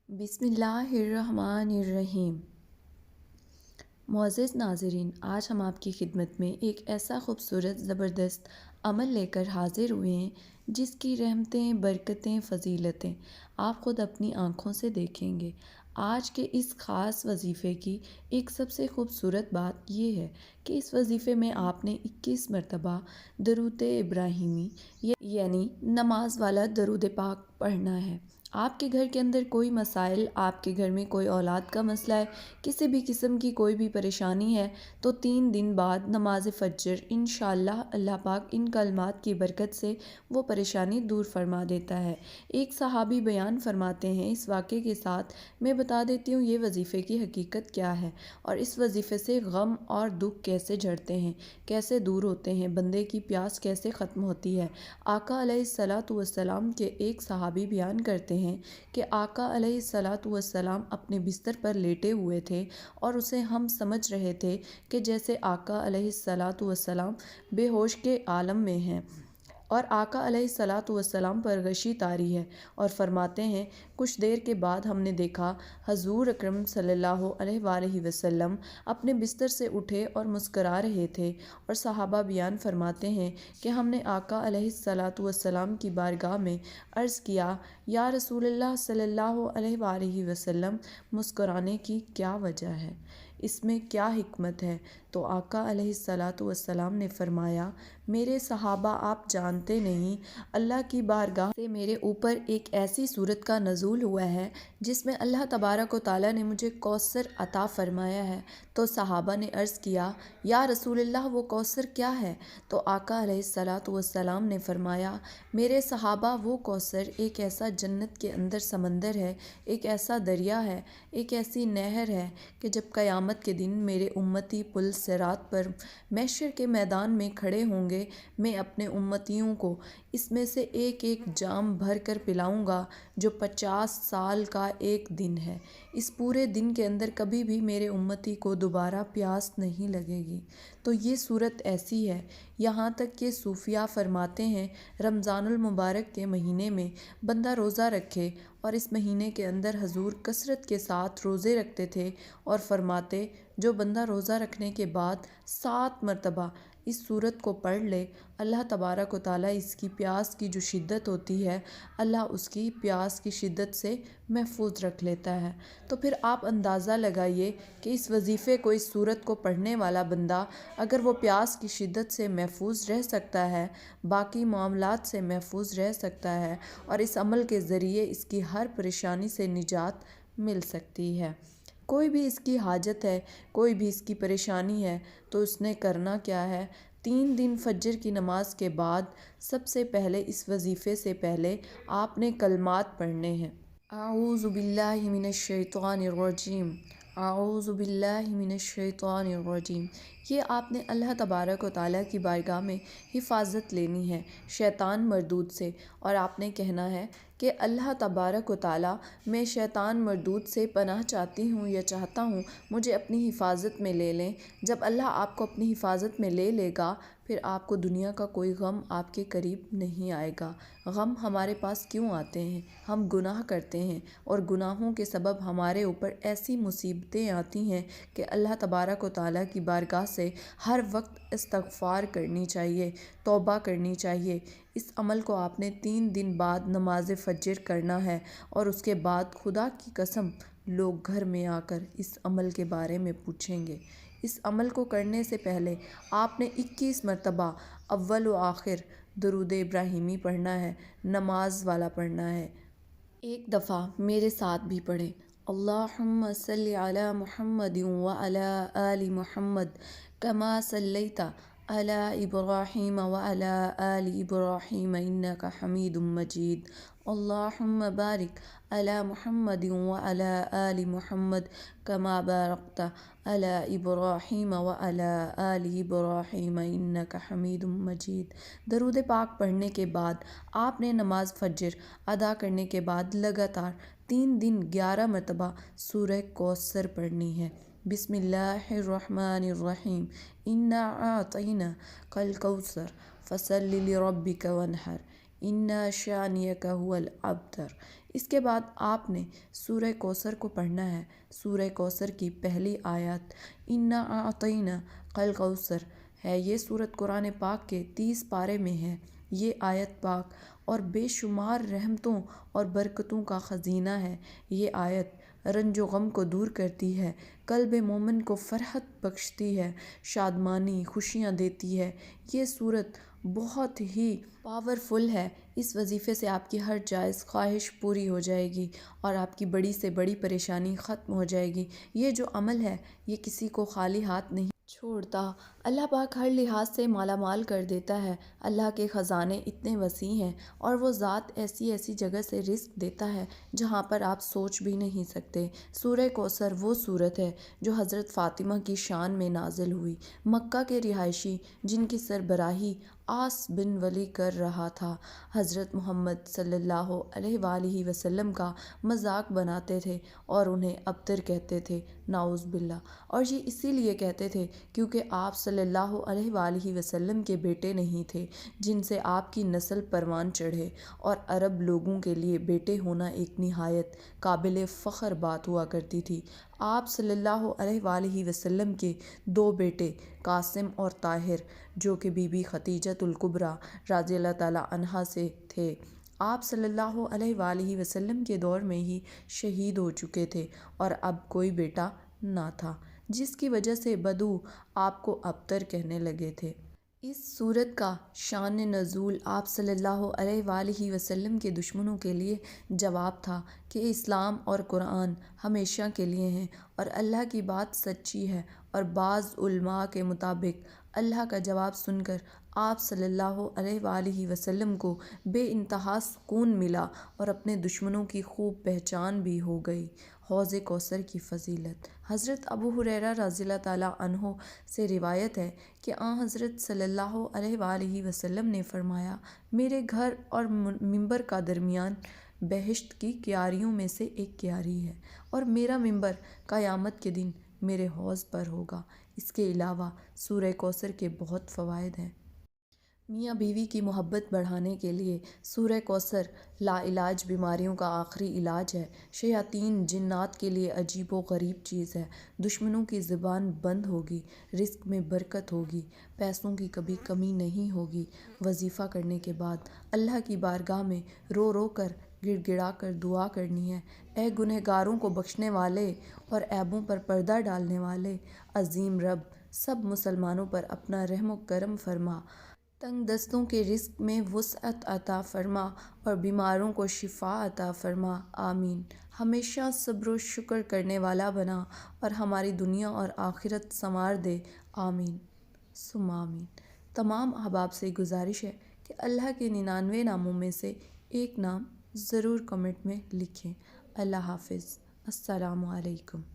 بسم اللہ الرحمن الرحیم۔ معزز ناظرین، آج ہم آپ کی خدمت میں ایک ایسا خوبصورت زبردست عمل لے کر حاضر ہوئے ہیں جس کی رحمتیں، برکتیں، فضیلتیں آپ خود اپنی آنکھوں سے دیکھیں گے۔ آج کے اس خاص وظیفے کی ایک سب سے خوبصورت بات یہ ہے کہ اس وظیفے میں آپ نے 21 مرتبہ درود ابراہیمی یعنی نماز والا درود پاک پڑھنا ہے۔ آپ کے گھر کے اندر کوئی مسائل، آپ کے گھر میں کوئی اولاد کا مسئلہ ہے، کسی بھی قسم کی کوئی بھی پریشانی ہے تو 3 دن بعد نماز فجر انشاءاللہ اللہ پاک ان کلمات کی برکت سے وہ پریشانی دور فرما دیتا ہے۔ ایک صحابی بیان فرماتے ہیں، اس واقعے کے ساتھ میں بتا دیتی ہوں یہ وظیفے کی حقیقت کیا ہے اور اس وظیفے سے غم اور دکھ کیسے جھڑتے ہیں، کیسے دور ہوتے ہیں، بندے کی پیاس کیسے ختم ہوتی ہے۔ آقا علیہ الصلاۃ والسلام کے ایک صحابی بیان کرتے ہیں کہ آقا علیہ الصلاۃ والسلام اپنے بستر پر لیٹے ہوئے تھے اور اسے ہم سمجھ رہے تھے کہ جیسے آقا علیہ الصلاۃ والسلام بے ہوش کے عالم میں ہیں اور آقا علیہ الصلاۃ والسلام پر غشی طاری ہے، اور فرماتے ہیں کچھ دیر کے بعد ہم نے دیکھا حضور اکرم صلی اللہ علیہ وآلہ وسلم اپنے بستر سے اٹھے اور مسکرا رہے تھے، اور صحابہ بیان فرماتے ہیں کہ ہم نے آقا علیہ الصلاۃ والسلام کی بارگاہ میں عرض کیا، یا رسول اللہ صلی اللہ علیہ وآلہ وسلم، مسکرانے کی کیا وجہ ہے، اس میں کیا حکمت ہے؟ تو آقا علیہ الصلاۃ والسلام نے فرمایا، میرے صحابہ آپ جانتے نہیں، اللہ کی بارگاہ سے میرے اوپر ایک ایسی صورت کا نزول ہوا ہے جس میں اللہ تبارک و تعالیٰ نے مجھے کوثر عطا فرمایا ہے۔ تو صحابہ نے عرض کیا، یا رسول اللہ وہ کوثر کیا ہے؟ تو آقا علیہ الصلاۃ والسلام نے فرمایا، میرے صحابہ وہ کوثر ایک ایسا جنت کے اندر سمندر ہے، ایک ایسا دریا ہے، ایک ایسی نہر ہے کہ جب قیامت کے دن میرے امتی پل صراط پر محشر کے میدان میں کھڑے ہوں گے، میں اپنے امتیوں کو اس میں سے ایک ایک جام بھر کر پلاؤں گا جو 50 سال کا ایک دن ہے۔ اس پورے دن کے اندر کبھی بھی میرے امتی کو دوبارہ پیاس نہیں لگے گی۔ تو یہ صورت ایسی ہے، یہاں تک کہ صوفیاء فرماتے ہیں رمضان المبارک کے مہینے میں بندہ روزہ رکھے، اور اس مہینے کے اندر حضور کثرت کے ساتھ روزے رکھتے تھے اور فرماتے جو بندہ روزہ رکھنے کے بعد 7 مرتبہ اس سورت کو پڑھ لے، اللہ تبارک و تعالیٰ اس کی پیاس کی جو شدت ہوتی ہے، اللہ اس کی پیاس کی شدت سے محفوظ رکھ لیتا ہے۔ تو پھر آپ اندازہ لگائیے کہ اس وظیفے کو، اس سورت کو پڑھنے والا بندہ اگر وہ پیاس کی شدت سے محفوظ رہ سکتا ہے، باقی معاملات سے محفوظ رہ سکتا ہے، اور اس عمل کے ذریعے اس کی ہر پریشانی سے نجات مل سکتی ہے۔ کوئی بھی اس کی حاجت ہے، کوئی بھی اس کی پریشانی ہے، تو اس نے کرنا کیا ہے؟ 3 دن فجر کی نماز کے بعد سب سے پہلے اس وظیفے سے پہلے آپ نے کلمات پڑھنے ہیں۔ اعوذ باللہ من الشیطان الرجیم، اعوذ باللہ من الشیطان الرجیم۔ یہ آپ نے اللہ تبارک و تعالیٰ کی بارگاہ میں حفاظت لینی ہے شیطان مردود سے، اور آپ نے کہنا ہے کہ اللہ تبارک و تعالیٰ، میں شیطان مردود سے پناہ چاہتی ہوں یا چاہتا ہوں مجھے اپنی حفاظت میں لے لیں۔ جب اللہ آپ کو اپنی حفاظت میں لے لے گا، پھر آپ کو دنیا کا کوئی غم آپ کے قریب نہیں آئے گا۔ غم ہمارے پاس کیوں آتے ہیں؟ ہم گناہ کرتے ہیں، اور گناہوں کے سبب ہمارے اوپر ایسی مصیبتیں آتی ہیں کہ اللہ تبارک و تعالیٰ کی بارگاہ سے ہر وقت استغفار کرنی چاہیے، توبہ کرنی چاہیے۔ اس عمل کو آپ نے 3 دن بعد نماز فجر کرنا ہے، اور اس کے بعد خدا کی قسم لوگ گھر میں آ کر اس عمل کے بارے میں پوچھیں گے۔ اس عمل کو کرنے سے پہلے آپ نے 21 مرتبہ اول و آخر درود ابراہیمی پڑھنا ہے، نماز والا پڑھنا ہے۔ ایک دفعہ میرے ساتھ بھی پڑھیں، اللہم صلی علی محمد وعلی آل محمد کما صلیت علی ابراہیم وعلی آل ابراہیم انک حمید مجید، اللہم بارک علی محمد وعلی آل محمد کما بارکت علی ابراہیم وعلی آل ابراہیم انک حمید مجید۔ درود پاک پڑھنے کے بعد آپ نے نماز فجر ادا کرنے کے بعد لگاتار 3 دن 11 مرتبہ سورہ کوثر پڑھنی ہے۔ بسم اللہ الرحمن الرحیم، انا اعطیناک الکوثر فصل لربک وانحر، ان شانئک ھو الابتر۔ اس کے بعد آپ نے سورہ کوثر کو پڑھنا ہے۔ سورہ کوثر کی پہلی آیت اِنَّا أَعْطَيْنَاكَ الْكَوْثَرَ ہے۔ یہ سورت قرآن پاک کے 30 پارے میں ہے۔ یہ آیت پاک اور بے شمار رحمتوں اور برکتوں کا خزینہ ہے۔ یہ آیت رنج و غم کو دور کرتی ہے، قلب مومن کو فرحت بخشتی ہے، شادمانی، خوشیاں دیتی ہے۔ یہ سورت بہت ہی پاورفل ہے۔ اس وظیفے سے آپ کی ہر جائز خواہش پوری ہو جائے گی اور آپ کی بڑی سے بڑی پریشانی ختم ہو جائے گی۔ یہ جو عمل ہے یہ کسی کو خالی ہاتھ نہیں چھوڑتا۔ اللہ پاک ہر لحاظ سے مالا مال کر دیتا ہے۔ اللہ کے خزانے اتنے وسیع ہیں اور وہ ذات ایسی ایسی جگہ سے رزق دیتا ہے جہاں پر آپ سوچ بھی نہیں سکتے۔ سورہ کوثر وہ سورت ہے جو حضرت فاطمہ کی شان میں نازل ہوئی۔ مکہ کے رہائشی جن کی سربراہی عاص بن ولی کر رہا تھا، حضرت محمد صلی اللہ علیہ وآلہ وسلم کا مذاق بناتے تھے اور انہیں ابتر کہتے تھے، نعوذ باللہ۔ اور یہ اسی لیے کہتے تھے کیونکہ آپ صلی اللہ علیہ وآلہ وسلم کے بیٹے نہیں تھے جن سے آپ کی نسل پروان چڑھے، اور عرب لوگوں کے لیے بیٹے ہونا ایک نہایت قابل فخر بات ہوا کرتی تھی۔ آپ صلی اللہ علیہ وآلہ وسلم کے 2 بیٹے قاسم اور طاہر جو کہ بی بی خدیجۃ الکبریٰ رضی اللہ تعالیٰ عنہا سے تھے، آپ صلی اللہ علیہ وآلہ وسلم کے دور میں ہی شہید ہو چکے تھے اور اب کوئی بیٹا نہ تھا، جس کی وجہ سے بدو آپ کو ابتر کہنے لگے تھے۔ اس سورت کا شان نزول آپ صلی اللہ علیہ وآلہ وسلم کے دشمنوں کے لیے جواب تھا کہ اسلام اور قرآن ہمیشہ کے لیے ہیں اور اللہ کی بات سچی ہے، اور بعض علماء کے مطابق اللہ کا جواب سن کر آپ صلی اللہ علیہ وآلہ وسلم کو بے انتہا سکون ملا اور اپنے دشمنوں کی خوب پہچان بھی ہو گئی۔ حوض کوثر کی فضیلت۔ حضرت ابو ہریرہ رضی اللہ تعالیٰ عنہ سے روایت ہے کہ آن حضرت صلی اللہ علیہ وآلہ وسلم نے فرمایا، میرے گھر اور ممبر کا درمیان بہشت کی کیاریوں میں سے ایک کیاری ہے، اور میرا ممبر قیامت کے دن میرے حوض پر ہوگا۔ اس کے علاوہ سورہ کوثر کے بہت فوائد ہیں۔ میاں بیوی کی محبت بڑھانے کے لیے سورہ کوثر لا علاج بیماریوں کا آخری علاج ہے۔ شیاطین جنات کے لیے عجیب و غریب چیز ہے۔ دشمنوں کی زبان بند ہوگی، رزق میں برکت ہوگی، پیسوں کی کبھی کمی نہیں ہوگی۔ وظیفہ کرنے کے بعد اللہ کی بارگاہ میں رو رو کر گڑ گڑا کر دعا کرنی ہے، اے گنہگاروں کو بخشنے والے اور عیبوں پر پردہ ڈالنے والے عظیم رب، سب مسلمانوں پر اپنا رحم و کرم فرما، تنگ دستوں کے رزق میں وسعت عطا فرما اور بیماروں کو شفا عطا فرما، آمین۔ ہمیشہ صبر و شکر کرنے والا بنا اور ہماری دنیا اور آخرت سنوار دے، آمین ثم آمین۔ تمام احباب سے گزارش ہے کہ اللہ کے 99 ناموں میں سے ایک نام ضرور کمنٹ میں لکھیں۔ اللہ حافظ، السلام علیکم۔